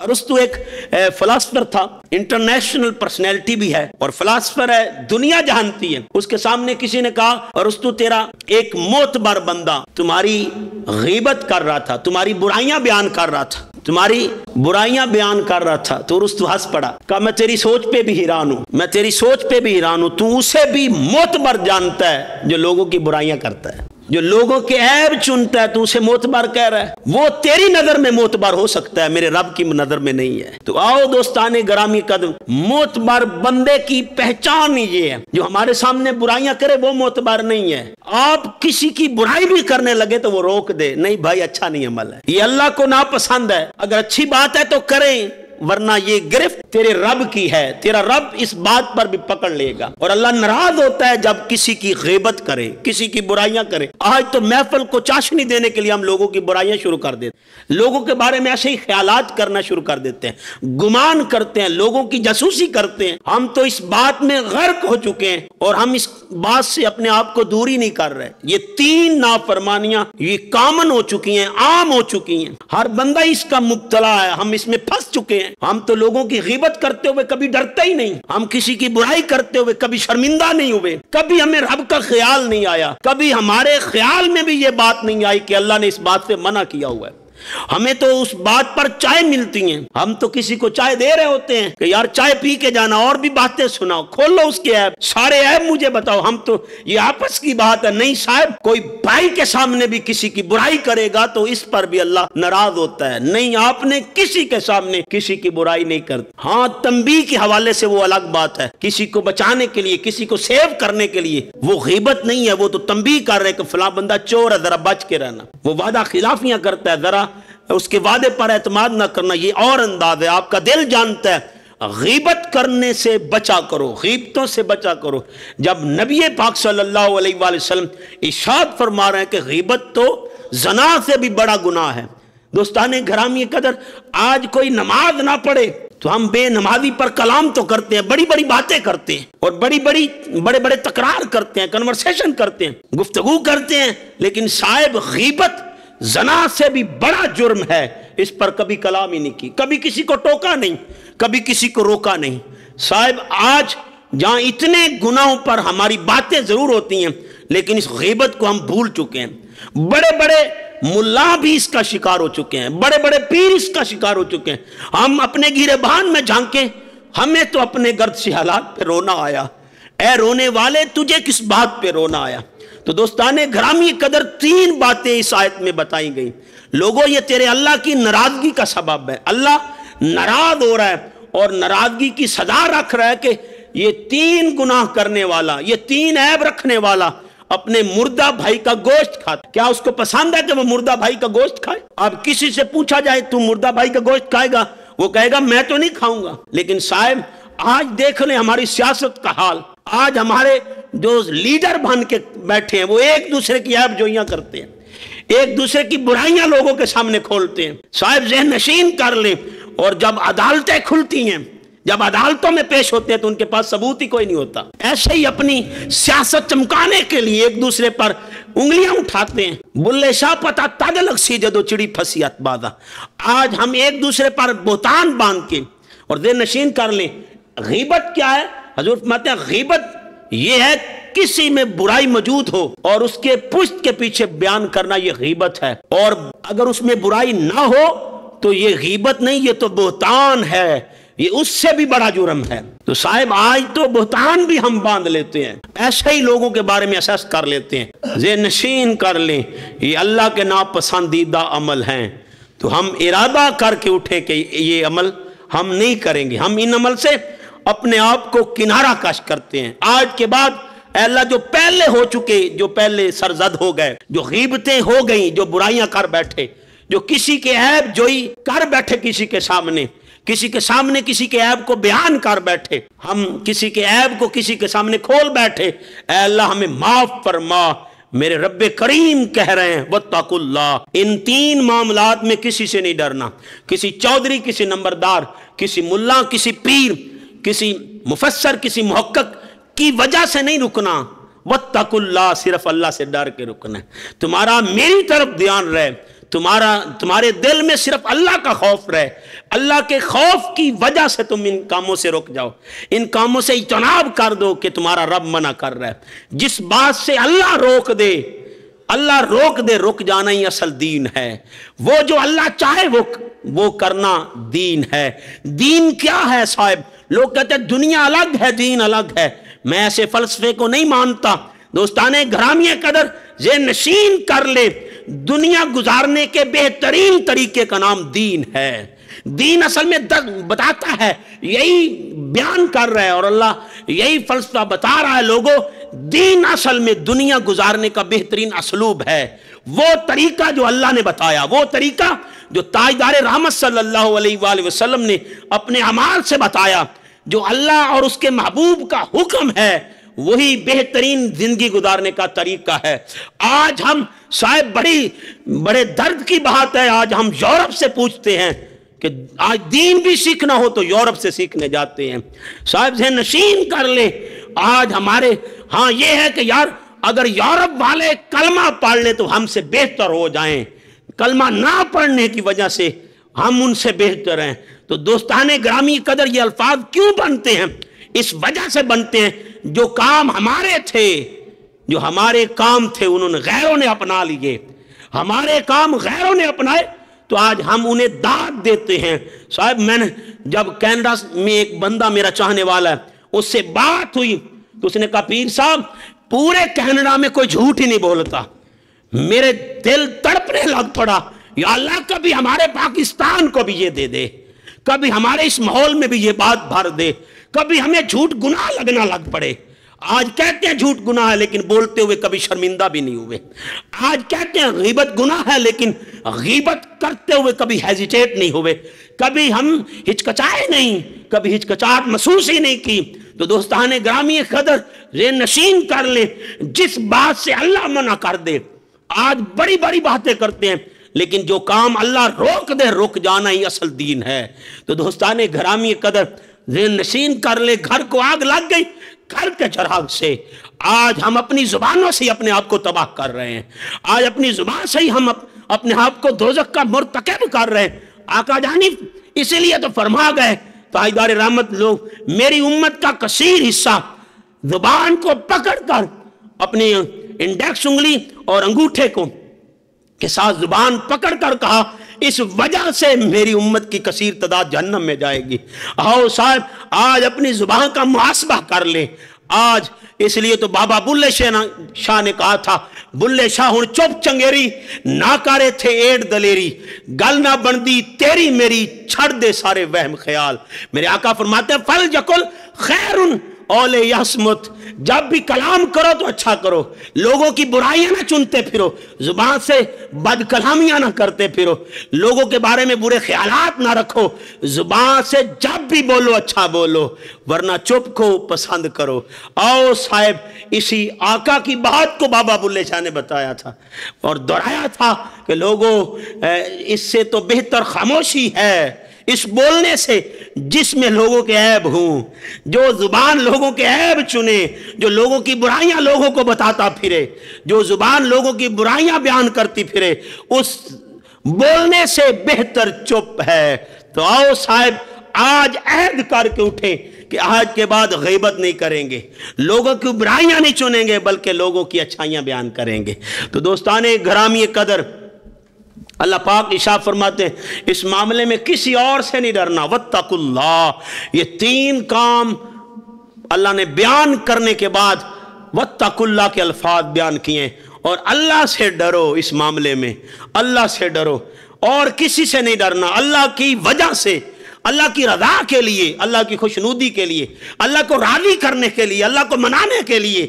ارسطو ایک فلاسفر تھا، انٹرنیشنل پرسنالٹی بھی ہے اور فلاسفر ہے، دنیا جانتی ہے۔ اس کے سامنے کسی نے کہا ارسطو تیرا ایک معتبر بندہ تمہاری غیبت کر رہا تھا، تمہاری برائیاں بیان کر رہا تھا، تمہاری برائیاں بیان کر رہا تھا۔ تو ارسطو ہنس پڑا، کہا میں تیری سوچ پہ بھی حیران ہوں، میں تیری سوچ پہ بھی حیران ہوں، تو اسے بھی معتبر جانتا ہے جو لوگوں کی برائیاں کرتا ہے، جو لوگوں کے عیب چنتا ہے، تو اسے معتبر کہہ رہا ہے۔ وہ تیری نظر میں معتبر ہو سکتا ہے، میرے رب کی نظر میں نہیں ہے۔ تو آؤ دوستان گرامی قدر، معتبر بندے کی پہچان یہ ہے، جو ہمارے سامنے برائیاں کرے وہ معتبر نہیں ہے۔ آپ کسی کی برائی بھی کرنے لگے تو وہ روک دے، نہیں بھائی اچھا نہیں عمل ہے، یہ اللہ کو ناپسند ہے، اگر اچھی بات ہے تو کریں، ورنہ یہ گرفت تیرے رب کی ہے، تیرا رب اس بات پر بھی پکڑ لے گا۔ اور اللہ ناراض ہوتا ہے جب کسی کی غیبت کرے، کسی کی برائیاں کرے۔ آج تو محفل کو چاشنی دینے کے لیے ہم لوگوں کی برائیاں شروع کر دیتے ہیں، لوگوں کے بارے میں ایسے ہی خیالات کرنا شروع کر دیتے ہیں، گمان کرتے ہیں، لوگوں کی جاسوسی کرتے ہیں۔ ہم تو اس بات میں غرق ہو چکے ہیں اور ہم اس بات سے اپنے آپ کو دوری نہیں کر رہے۔ یہ تین نافرمانیاں یہ کامن ہو چکی ہیں، عام ہو چکی ہیں، ہر بندہ اس کا مبتلا ہے، ہم اس میں پھنس چکے ہیں۔ ہم تو لوگوں کی غیبت کرتے ہوئے کبھی ڈرتے ہی نہیں، ہم کسی کی برائی کرتے ہوئے کبھی شرمندہ نہیں ہوئے، کبھی ہمیں رب کا خیال نہیں آیا، کبھی ہمارے خیال میں بھی یہ بات نہیں آئی کہ اللہ نے اس بات سے منع کیا ہوا ہے۔ ہمیں تو اس بات پر چائے ملتی ہیں، ہم تو کسی کو چائے دے رہے ہوتے ہیں کہ یار چائے پی کے جانا، اور بھی باتیں سناؤ، کھولو اس کے عیب، سارے عیب مجھے بتاؤ، ہم تو یہ آپس کی بات ہے۔ نہیں صاحب، کوئی بھائی کے سامنے بھی کسی کی برائی کرے گا تو اس پر بھی اللہ ناراض ہوتا ہے۔ نہیں، آپ نے کسی کے سامنے کسی کی برائی نہیں کرتی۔ ہاں، تنبیہ کے حوالے سے وہ الگ بات ہے، کسی کو بچانے کے لیے، کسی کو سیو کرنے کے لیے، وہ غیبت نہیں ہے، وہ تو تنبیہ کر رہے کہ فلاں بندہ چور ہے، ذرا بچ کے رہنا۔ وہ وعدہ خلافیاں کرتا ہے، ذرا اس کے وعدے پر اعتماد نہ کرنا، یہ اور انداز ہے۔ آپ کا دل جانتا ہے، غیبت کرنے سے بچا کرو، غیبتوں سے بچا کرو۔ جب نبی پاک صلی اللہ علیہ وآلہ وسلم ارشاد فرما رہے ہیں کہ غیبت تو زنا سے بھی بڑا گناہ ہے۔ دوستان گرامی قدر، آج کوئی نماز نہ پڑھے تو ہم بے نمازی پر کلام تو کرتے ہیں، بڑی بڑی باتیں کرتے ہیں اور بڑے بڑے تکرار کرتے ہیں، کنورسیشن کرتے ہیں، گفتگو کرتے ہیں، لیکن صاحب غیبت زنا سے بھی بڑا جرم ہے، اس پر کبھی کلام ہی نہیں کی، کبھی کسی کو ٹوکا نہیں، کبھی کسی کو روکا نہیں۔ صاحب آج جہاں اتنے گناہوں پر ہماری باتیں ضرور ہوتی ہیں، لیکن اس غیبت کو ہم بھول چکے ہیں۔ بڑے بڑے ملا بھی اس کا شکار ہو چکے ہیں، بڑے بڑے پیر اس کا شکار ہو چکے ہیں۔ ہم اپنے گریبان میں جھانکیں، ہمیں تو اپنے گرد سے حالات پہ رونا آیا، اے رونے والے تجھے کس بات پہ رونا آیا۔ تو دوستان گرامی قدر، تین باتیں اس آیت میں بتائی گئی۔ لوگوں، یہ تیرے اللہ کی ناراضگی کا سبب ہے، اللہ ناراض ہو رہا ہے اور ناراضگی کی سزا رکھ رہا ہے کہ یہ تین گناہ کرنے والا، یہ تین عیب رکھنے والا اپنے مردہ بھائی کا گوشت کھاتا۔ کیا اس کو پسند ہے کہ وہ مردہ بھائی کا گوشت کھائے؟ اب کسی سے پوچھا جائے تو مردہ بھائی کا گوشت کھائے گا، وہ کہے گا میں تو نہیں کھاؤں گا۔ لیکن صاحب آج دیکھ لیں ہماری سیاست کا حال، آج ہمارے جو لیڈر بن کے بیٹھے ہیں وہ ایک دوسرے کی عیب جوئیاں کرتے ہیں، ایک دوسرے کی برائیاں لوگوں کے سامنے کھولتے ہیں۔ صاحب ذہن نشین کر لیں، اور جب عدالتیں کھلتی ہیں، جب عدالتوں میں پیش ہوتے ہیں تو ان کے پاس ثبوت ہی کوئی نہیں ہوتا، ایسے ہی اپنی سیاست چمکانے کے لیے ایک دوسرے پر انگلیاں اٹھاتے ہیں۔ بلے شاہ پتا تد لگ سی جدو چڑی پھسی ات بادہ۔ آج ہم ایک دوسرے پر بہتان باندھ کے، اور ذہن نشین کر لیں غیبت کیا ہے؟ حضور فرماتے ہیں غیبت یہ ہے کسی میں برائی موجود ہو اور اس کے پشت کے پیچھے بیان کرنا، یہ غیبت ہے۔ اور اگر اس میں برائی نہ ہو تو یہ غیبت نہیں، یہ تو بہتان ہے، یہ اس سے بھی بڑا جرم ہے۔ تو صاحب آج تو بہتان بھی ہم باندھ لیتے ہیں، ایسے ہی لوگوں کے بارے میں اسیس کر لیتے ہیں۔ ذہن نشین کر لیں یہ اللہ کے ناپسندیدہ عمل ہیں، تو ہم ارادہ کر کے اٹھے کہ یہ عمل ہم نہیں کریں گے، ہم ان عمل سے اپنے آپ کو کنارہ کش کرتے ہیں۔ آج کے بعد اے اللہ جو پہلے ہو چکے، جو پہلے سرزد ہو گئے، جو غیبتیں ہو گئیں، جو برائیاں کر بیٹھے، جو کسی کے عیب جوئی کر بیٹھے، کسی کے سامنے کسی کے عیب کو بیان کر بیٹھے، ہم کسی کے عیب کو کسی کے سامنے کھول بیٹھے، اے اللہ ہمیں معاف فرما۔ میرے رب کریم کہہ رہے ہیں واتقوا اللہ، ان تین معاملات میں کسی سے نہیں ڈرنا، کسی چودھری، کسی نمبردار، کسی ملا، کسی پیر، کسی مفسر، کسی محقق کی وجہ سے نہیں رکنا۔ واتقوا اللہ، صرف اللہ سے ڈر کے رکنا ہے۔ تمہارا میری طرف دھیان رہے، तुम्हारे दिल में सिर्फ अल्लाह का खौफ रहे, अल्लाह के खौफ की वजह से तुम इन कामों से रुक जाओ, इन कामों से इज्तनाब कर दो कि तुम्हारा रब मना कर रहा है। जिस बात से अल्लाह रोक दे, अल्लाह रोक दे, रुक जाना ही असल दीन है। वो जो अल्लाह चाहे वो करना दीन है। दीन क्या है साहब? लोग कहते हैं दुनिया अलग है, दीन अलग है। मैं ऐसे फलसफे को नहीं मानता। दोस्ताने घरामिए कदर, ये नशीन कर ले, दुनिया गुजारने के बेहतरीन तरीके का नाम दीन है। दीन असल में बताता है, यही बयान कर रहा है और अल्लाह यही फलसफा बता रहा है लोगों। दीन असल में दुनिया गुजारने का बेहतरीन असलूब है। वो तरीका जो अल्लाह ने बताया, वो तरीका जो ताजदार रहमत सल्लल्लाहु अलैहि वसल्लम ने अपने अमाल से बताया, जो अल्लाह और उसके महबूब का हुक्म है, वही बेहतरीन जिंदगी गुजारने का तरीका है। आज हम शायद बड़े दर्द की बात है, आज हम यूरोप से पूछते हैं कि आज दीन भी सीखना हो तो यूरोप से सीखने जाते हैं। साहब से नशीन कर ले आज हमारे, हाँ ये है कि यार अगर यूरोप वाले कलमा पढ़ ले तो हमसे बेहतर हो जाएं, कलमा ना पढ़ने की वजह से हम उनसे बेहतर हैं। तो दोस्ताने ग्रामी कदर ये अल्फाज क्यों बनते हैं? इस वजह से बनते हैं जो काम हमारे थे, जो हमारे काम थे उन्होंने गैरों ने अपना लिए, हमारे काम गैरों ने अपनाए तो आज हम उन्हें दाद देते हैं। साहब मैंने जब कनाडा में एक बंदा मेरा चाहने वाला है, उससे बात हुई तो उसने कहा पीर साहब पूरे कनाडा में कोई झूठ ही नहीं बोलता। मेरे दिल तड़पने लग पड़ा, या अल्लाह कभी हमारे पाकिस्तान को भी ये दे दे, कभी हमारे इस माहौल में भी ये बात भर दे, कभी हमें झूठ गुनाह लगना लग पड़े। आज कहते हैं झूठ गुनाह है लेकिन बोलते हुए कभी शर्मिंदा भी नहीं हुए। आज कहते हैं गीबत गुनाह है लेकिन गीबत करते हुए कभी हेजिटेट नहीं हुए, कभी हम हिचकचाए नहीं, कभी हिचकचाहट महसूस ही नहीं की। तो दोस्ताने ग्रामी कदर ये नशीन कर ले, जिस बात से अल्लाह मना कर दे। आज बड़ी बड़ी बातें करते हैं लेकिन जो काम अल्लाह रोक दे, रुक जाना ही असल दीन है। तो दोस्ताने ग्रामी कदर ये नशीन कर ले। घर को आग लग गई घर के चराग से। आज हम अपनी जुबानों से अपने आप को तबाह कर रहे हैं, आज अपनी जुबान से ही हम अपने आप को दोजख का मुर्तकब कर रहे हैं। आका जानी इसीलिए तो फरमा गए ताजदार रहमत लोग, मेरी उम्मत का कसीर हिस्सा जुबान को पकड़कर अपनी इंडेक्स उंगली और अंगूठे को के साथ जुबान पकड़कर कहा, इस वजह से मेरी उम्मत की कसीर तादाद जहन्नम में जाएगी। आओ साहब आज अपनी जुबान का मुहासबा कर ले। आज इसलिए तो बाबा बुल्ले शाह ने कहा था, बुल्ले शाह हुण चुप चंगेरी ना करे थे एड़ दलेरी, गल ना बनदी तेरी मेरी छड़ दे सारे वहम ख्याल। मेरे आका फरमाते हैं फल जकुल खैरुन औले यसमुत, जब भी कलाम करो तो अच्छा करो, लोगों की बुराइयां ना चुनते फिरो, जुबान से बद कलामियां ना करते फिरो, लोगों के बारे में बुरे ख्यालात ना रखो, जुबान से जब भी बोलो अच्छा बोलो, वरना चुप को पसंद करो। आओ साहब इसी आका की बात को बाबा बुल्ले शाह ने बताया था और दोहराया था कि लोगों इससे तो बेहतर खामोशी है इस बोलने से जिसमें लोगों के ऐब हों, जो जुबान लोगों के ऐब चुने, जो लोगों की बुराइयां लोगों को बताता फिरे, जो जुबान लोगों की बुराइयां बयान करती फिरे, उस बोलने से बेहतर चुप है। तो आओ साहब आज अहद करके उठे कि आज के बाद गीबत नहीं करेंगे, लोगों की बुराइयां नहीं चुनेंगे बल्कि लोगों की अच्छाइयां बयान करेंगे। तो दोस्ताने घरामी कदर अल्लाह पाक इरशाद फरमाते हैं इस मामले में किसी और से नहीं डरना। वत्तकुल्लाह, ये तीन काम अल्लाह ने बयान करने के बाद वत्तकुल्लाह के अल्फाज बयान किए और अल्लाह से डरो। इस मामले में अल्लाह से डरो और किसी से नहीं डरना। अल्लाह की वजह से, अल्लाह की रज़ा के लिए, अल्लाह की खुशनुदी के लिए, अल्लाह को राज़ी करने के लिए, अल्लाह को मनाने के लिए,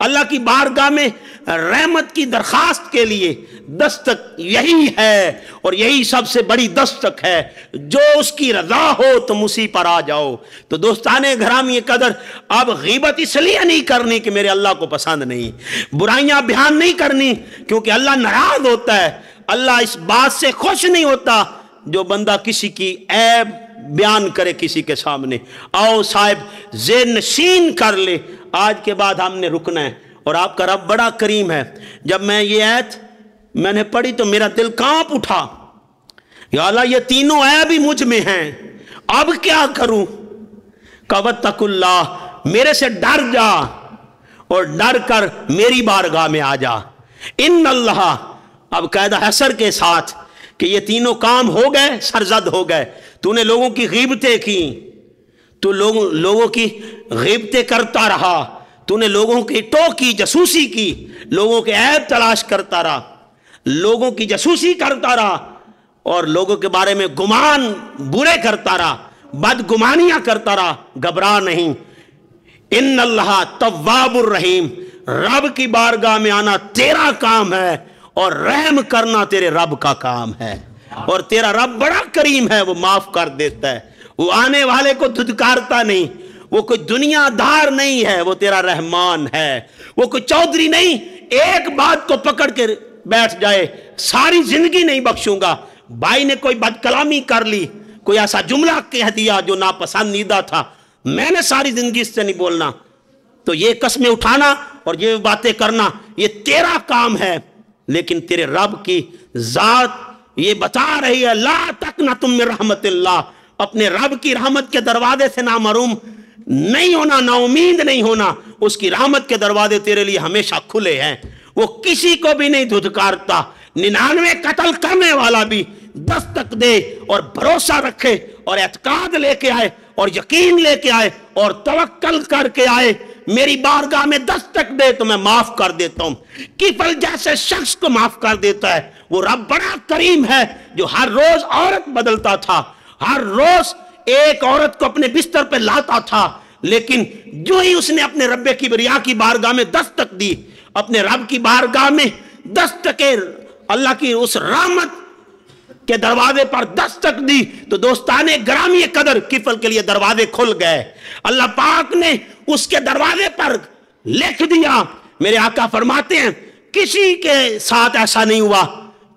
अल्लाह की बारगाह में रहमत की दरखास्त के लिए दस्तक यही है और यही सबसे बड़ी दस्तक है। जो उसकी रज़ा हो तुम उसी पर आ जाओ। तो दोस्ताने घरामी कदर अब गीबत इसलिए नहीं करनी कि मेरे अल्लाह को पसंद नहीं, बुराइयां बयान नहीं करनी क्योंकि अल्लाह नाराज होता है। अल्लाह इस बात से खुश नहीं होता जो बंदा किसी की ऐब बयान करे किसी के सामने। आओ साहब जे नशीन कर ले, आज के बाद हमने रुकना है और आपका रब बड़ा करीम है। जब मैं ये आयत मैंने पढ़ी तो मेरा दिल कांप उठा, या अल्लाह ये तीनों ऐब भी मुझ में हैं, अब क्या करूं? कवत्तकुल्लाह, मेरे से डर जा और डर कर मेरी बारगाह में आ जा। इन्नल्लाह, अब कायदा हसर के साथ कि ये तीनों काम हो गए, सरजद हो गए। तूने लोगों की गीबतें की, तू लोगों की गीबतें करता रहा, तूने लोगों की टोकी जासूसी की, लोगों के ऐब तलाश करता रहा, लोगों की जासूसी करता रहा और लोगों के बारे में गुमान बुरे करता रहा, बदगुमानियां करता रहा। घबरा नहीं, इन्नल्लाह तव्वाबुर रहीम, रब की बारगाह में आना तेरा काम है और रहम करना तेरे रब का काम है। और तेरा रब बड़ा करीम है, वो माफ कर देता है, वो आने वाले को धुतकारता नहीं, वो कोई दुनियादार नहीं है, वो तेरा रहमान है, वो कोई चौधरी नहीं एक बात को पकड़ के बैठ जाए सारी जिंदगी नहीं बख्शूंगा। भाई ने कोई बदकलामी कर ली, कोई ऐसा जुमला कह दिया जो नापसंदीदा था, मैंने सारी जिंदगी इससे नहीं बोलना, तो ये कस्में उठाना और ये बातें करना ये तेरा काम है। लेकिन तेरे रब की जात ये बता रही है, ला तक़नतु मिन रहमतिल्लाह, अपने रब की रहमत के दरवाजे से ना महरूम नहीं होना, ना उम्मीद नहीं होना, उसकी रहमत के दरवाजे तेरे लिए हमेशा खुले हैं। वो किसी को भी नहीं धुतकारता। 99 कत्ल करने वाला भी दस्तक दे और भरोसा रखे और एतकाद लेके आए और यकीन लेके आए और तवक्कल करके आए, मेरी बारगाह में दस्तक दे तो मैं माफ कर देता हूं। किफल जैसे शख्स को माफ कर देता है। वो रब बड़ा करीम है जो हर रोज औरत बदलता था, हर रोज एक औरत को अपने बिस्तर पे लाता था, लेकिन जो ही उसने अपने रब्बे किबरिया की बारगाह में दस्तक दी, अपने रब की बारगाह में दस्तक, अल्लाह की उस रहमत के दरवाजे पर दस्तक दी, तो दोस्ताने ग्रामी कदर किफल के लिए दरवाजे खुल गए। अल्लाह पाक ने उसके दरवाजे पर लिख दिया। मेरे आका फरमाते हैं किसी के साथ ऐसा नहीं हुआ,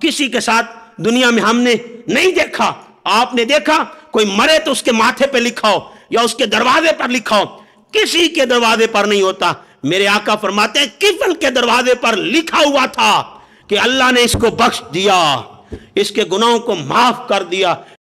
किसी के साथ दुनिया में हमने नहीं देखा। आपने देखा कोई मरे तो उसके माथे पे लिखा हो या उसके दरवाजे पर लिखा हो, किसी के दरवाजे पर नहीं होता। मेरे आका फरमाते हैं किफल के दरवाजे पर लिखा हुआ था कि अल्लाह ने इसको बख्श दिया, इसके गुनाहों को माफ कर दिया।